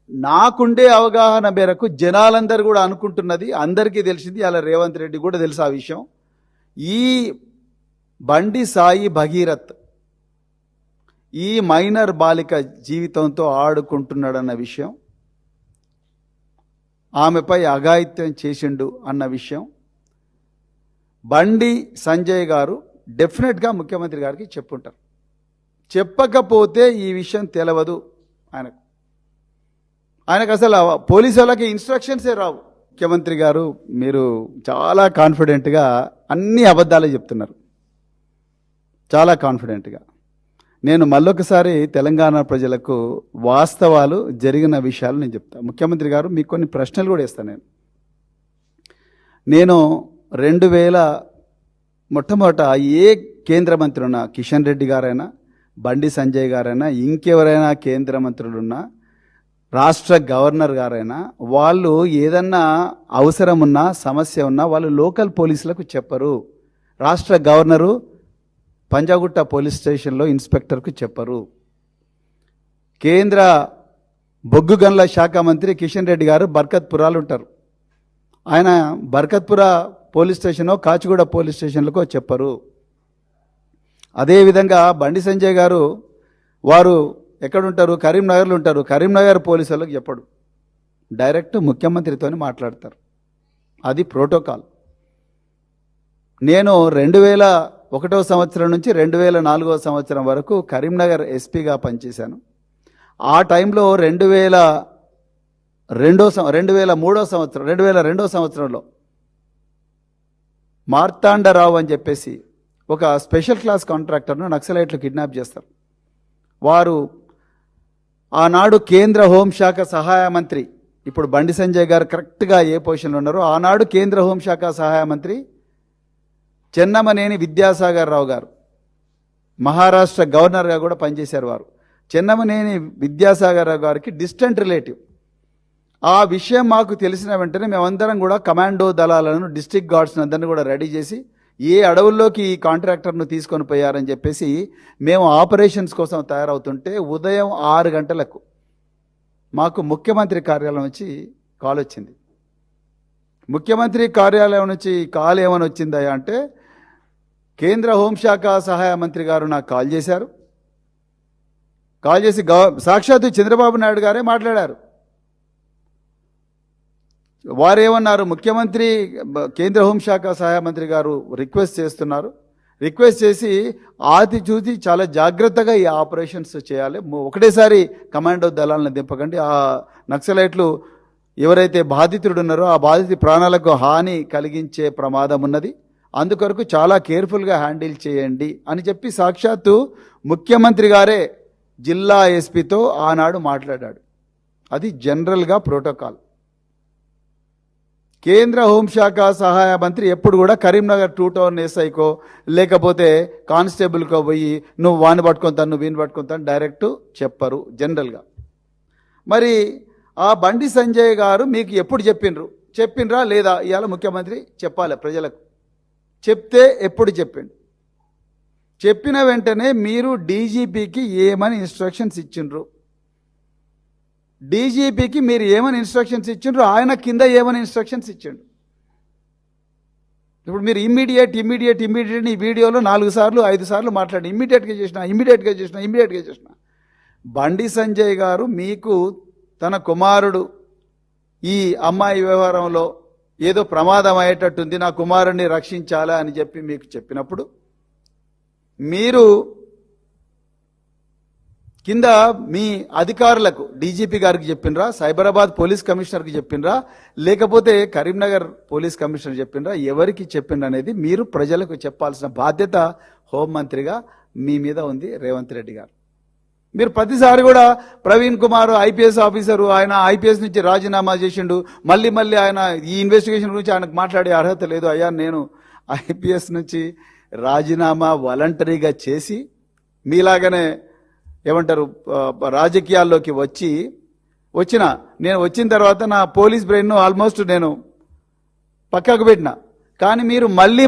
నాకుండే అవగాహన మేరకు జనాలందరూ కూడా అనుకుంటున్నది, అందరికీ తెలిసింది, అలా రేవంత్ రెడ్డి కూడా తెలుసు ఆ విషయం. ఈ బండి సాయి భగీరథ్ ఈ మైనర్ బాలిక జీవితంతో ఆడుకుంటున్నాడన్న విషయం, ఆమెపై అఘాయిత్యం చేసిండు అన్న విషయం బండి సంజయ్ గారు డెఫినెట్గా ముఖ్యమంత్రి గారికి చెప్పుంటారు. చెప్పకపోతే ఈ విషయం తెలవదు ఆయనకు అసలు పోలీసు వాళ్ళకి ఇన్స్ట్రక్షన్సే రావు. ముఖ్యమంత్రి గారు మీరు చాలా కాన్ఫిడెంట్గా అన్ని అబద్ధాలే చెప్తున్నారు, చాలా కాన్ఫిడెంట్గా. నేను మళ్ళొకసారి తెలంగాణ ప్రజలకు వాస్తవాలు జరిగిన విషయాలు నేను చెప్తాను. ముఖ్యమంత్రి గారు మీకు కొన్ని ప్రశ్నలు కూడా ఇస్తాను. నేను 2000 మొట్టమొదట ఏ కేంద్ర మంత్రి ఉన్నా, కిషన్ రెడ్డి గారైనా, బండి సంజయ్ గారైనా, ఇంకెవరైనా కేంద్ర మంత్రులున్నా, రాష్ట్ర గవర్నర్ గారైనా, వాళ్ళు ఏదన్నా అవసరం ఉన్నా, సమస్య ఉన్నా వాళ్ళు లోకల్ పోలీసులకు చెప్పరు. రాష్ట్ర గవర్నరు పంజాగుట్ట పోలీస్ స్టేషన్లో ఇన్స్పెక్టర్కు చెప్పరు. కేంద్ర బొగ్గు గనుల శాఖ మంత్రి కిషన్ రెడ్డి గారు బర్కత్పురాలు ఉంటారు, ఆయన బర్కత్పుర పోలీస్ స్టేషనో కాచిగూడ పోలీస్ స్టేషన్లకో చెప్పరు. అదేవిధంగా బండి సంజయ్ గారు వారు ఎక్కడుంటారు, కరీంనగర్లో ఉంటారు, కరీంనగర్ పోలీసు వాళ్ళకి చెప్పడు, డైరెక్ట్ ముఖ్యమంత్రితో మాట్లాడతారు. అది ప్రోటోకాల్. నేను 2001వ సంవత్సరం నుంచి 2004వ సంవత్సరం వరకు కరీంనగర్ ఎస్పీగా పనిచేశాను. ఆ టైంలో 2002వ సంవత్సరంలో మార్తాండరావు అని చెప్పేసి ఒక స్పెషల్ క్లాస్ కాంట్రాక్టర్ను నక్సలైట్లు కిడ్నాప్ చేస్తారు. వారు ఆనాడు కేంద్ర హోంశాఖ సహాయ మంత్రి, ఇప్పుడు బండి సంజయ్ గారు కరెక్ట్గా ఏ పొజిషన్లో ఉన్నారో, ఆనాడు కేంద్ర హోంశాఖ సహాయ మంత్రి చెన్నమనేని విద్యాసాగర్ రావు గారు మహారాష్ట్ర గవర్నర్గా కూడా పనిచేశారు. వారు చెన్నమనేని విద్యాసాగర్ రావు గారికి డిస్టెంట్ రిలేటివ్. ఆ విషయం మాకు తెలిసిన వెంటనే మేమందరం కూడా కమాండో దళాలను, డిస్ట్రిక్ట్ గార్డ్స్ని అందరినీ కూడా రెడీ చేసి ఏ అడవుల్లోకి ఈ కాంట్రాక్టర్ను తీసుకొని పోయారని చెప్పేసి మేము ఆపరేషన్స్ కోసం తయారవుతుంటే ఉదయం 6 గంటలకు మాకు ముఖ్యమంత్రి కార్యాలయం నుంచి కాల్ వచ్చింది. ముఖ్యమంత్రి కార్యాలయం నుంచి కాల్ ఏమని వచ్చిందా అంటే, కేంద్ర హోంశాఖ సహాయ మంత్రి గారు నాకు కాల్ చేశారు. కాల్ చేసి సాక్షాత్తు చంద్రబాబు నాయుడు గారే మాట్లాడారు. వారేమన్నారు, ముఖ్యమంత్రి కేంద్ర హోంశాఖ సహాయ మంత్రి గారు రిక్వెస్ట్ చేస్తున్నారు, రిక్వెస్ట్ చేసి ఆతి చూసి చాలా జాగ్రత్తగా ఈ ఆపరేషన్స్ చేయాలి, ఒకటేసారి కమాండో దళాలను దింపకండి, ఆ నక్సలైట్లు ఎవరైతే బాధితుడు ఉన్నారో ఆ బాధిత ప్రాణాలకు హాని కలిగించే ప్రమాదం ఉన్నది, అందుకొరకు చాలా కేర్ఫుల్గా హ్యాండిల్ చేయండి అని చెప్పి సాక్షాత్తు ముఖ్యమంత్రి గారే జిల్లా ఎస్పీతో ఆనాడు మాట్లాడాడు. అది జనరల్గా ప్రోటోకాల్. కేంద్ర హోంశాఖ సహాయ మంత్రి ఎప్పుడు కూడా కరీంనగర్ 2 టౌన్ ఎస్ఐకో లేకపోతే కానిస్టేబుల్కో పోయి నువ్వు వాని పట్టుకుంటాను, నువ్వు వీని పట్టుకుంటాను డైరెక్ట్ చెప్పరు జనరల్గా. మరి ఆ బండి సంజయ్ గారు మీకు ఎప్పుడు చెప్పిండ్రా లేదా? ఇవాళ ముఖ్యమంత్రి చెప్పాలి ప్రజలకు. చెప్తే ఎప్పుడు చెప్పిండు? చెప్పిన వెంటనే మీరు డీజీపీకి ఏమని ఇన్స్ట్రక్షన్స్ ఇచ్చిండ్రు? డీజీపీకి మీరు ఏమని ఇన్స్ట్రక్షన్స్ ఇచ్చిండ్రు? ఆయన కింద ఏమని ఇన్స్ట్రక్షన్స్ ఇచ్చిండు? ఇప్పుడు మీరు ఇమ్మీడియట్ ఈ వీడియోలో 4 సార్లు 5 సార్లు మాట్లాడి ఇమ్మీడియట్గా చేసిన బండి సంజయ్ గారు మీకు తన కుమారుడు ఈ అమ్మాయి వ్యవహారంలో ఏదో ప్రమాదం అయ్యేటట్టుంది, నా కుమారుడిని రక్షించాలా అని చెప్పి మీకు చెప్పినప్పుడు మీరు కింద మీ అధికారులకు డీజీపీ గారికి చెప్పినరా, సైబరాబాద్ పోలీస్ కమిషనర్కి చెప్పినరా, లేకపోతే కరీంనగర్ పోలీస్ కమిషనర్ చెప్పినరా, ఎవరికి చెప్పినరా అనేది మీరు ప్రజలకు చెప్పాల్సిన బాధ్యత హోంమంత్రిగా మీ మీద ఉంది రేవంత్ రెడ్డి గారు. మీరు ప్రతిసారి కూడా ప్రవీణ్ కుమార్ ఐపీఎస్ ఆఫీసరు, ఆయన ఐపీఎస్ నుంచి రాజీనామా చేసిండు, మళ్ళీ ఆయన ఈ ఇన్వెస్టిగేషన్ గురించి ఆయనకు మాట్లాడే అర్హత లేదు. అయ్యా నేను ఐపీఎస్ నుంచి రాజీనామా వాలంటరీగా చేసి మీలాగానే ఏమంటారు రాజకీయాల్లోకి నేను వచ్చిన తర్వాత నా పోలీస్ బ్రెయిన్ను ఆల్మోస్ట్ నేను పక్కకు పెట్టిన, కానీ మీరు మళ్ళీ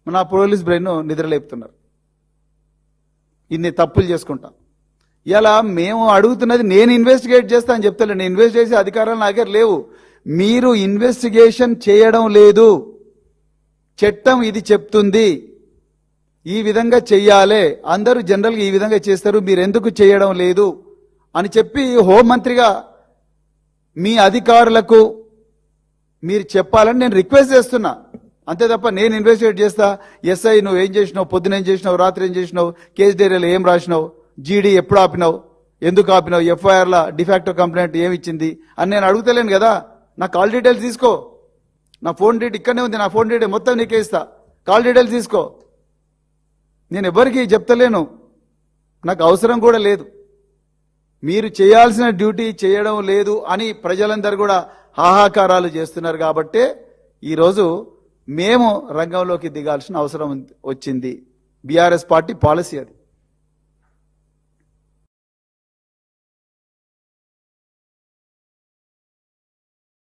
నా పోలీస్ బ్రెయిన్ను నిద్రలేపుతున్నారు. ఇన్ని తప్పులు చేసుకుంటా ఇలా మేము అడుగుతున్నది నేను ఇన్వెస్టిగేట్ చేస్తా అని చెప్తాను. నేను ఇన్వెస్ట్ చేసే అధికారాలు నా దగ్గర లేవు. మీరు ఇన్వెస్టిగేషన్ చేయడం లేదు. చట్టం ఇది చెప్తుంది, ఈ విధంగా చెయ్యాలే, అందరూ జనరల్గా ఈ విధంగా చేస్తారు, మీరు ఎందుకు చేయడం లేదు అని చెప్పి హోంమంత్రిగా మీ అధికారులకు మీరు చెప్పాలని నేను రిక్వెస్ట్ చేస్తున్నా. అంతే తప్ప నేను ఇన్వెస్టిగేట్ చేస్తా, ఎస్ఐ నువ్వు ఏం చేసినావు, పొద్దున ఏం చేసినావు, రాత్రి ఏం చేసినావు, కేసు డైరీలో ఏం రాసినావు, జీడీ ఎప్పుడు ఆపినావు, ఎందుకు ఆపినావు, ఎఫ్ఐఆర్ల డిఫాక్టో కంప్లైంట్ ఏమి ఇచ్చింది అని నేను అడుగుతలేను కదా. నా కాల్ డీటెయిల్స్ తీసుకో, నా ఫోన్ డీటెయిల్ ఇక్కడనే ఉంది, నా ఫోన్ డీటెయిల్ మొత్తం నీకే ఇస్తా, కాల్ డీటెయిల్స్ తీసుకో. నేను ఎవరికి చెప్తలేను, నాకు అవసరం కూడా లేదు. మీరు చేయాల్సిన డ్యూటీ చేయడం లేదు అని ప్రజలందరూ కూడా హాహాకారాలు చేస్తున్నారు. కాబట్టే ఈరోజు మేము రంగంలోకి దిగాల్సిన అవసరం వచ్చింది. బీఆర్ఎస్ పార్టీ పాలసీ అది.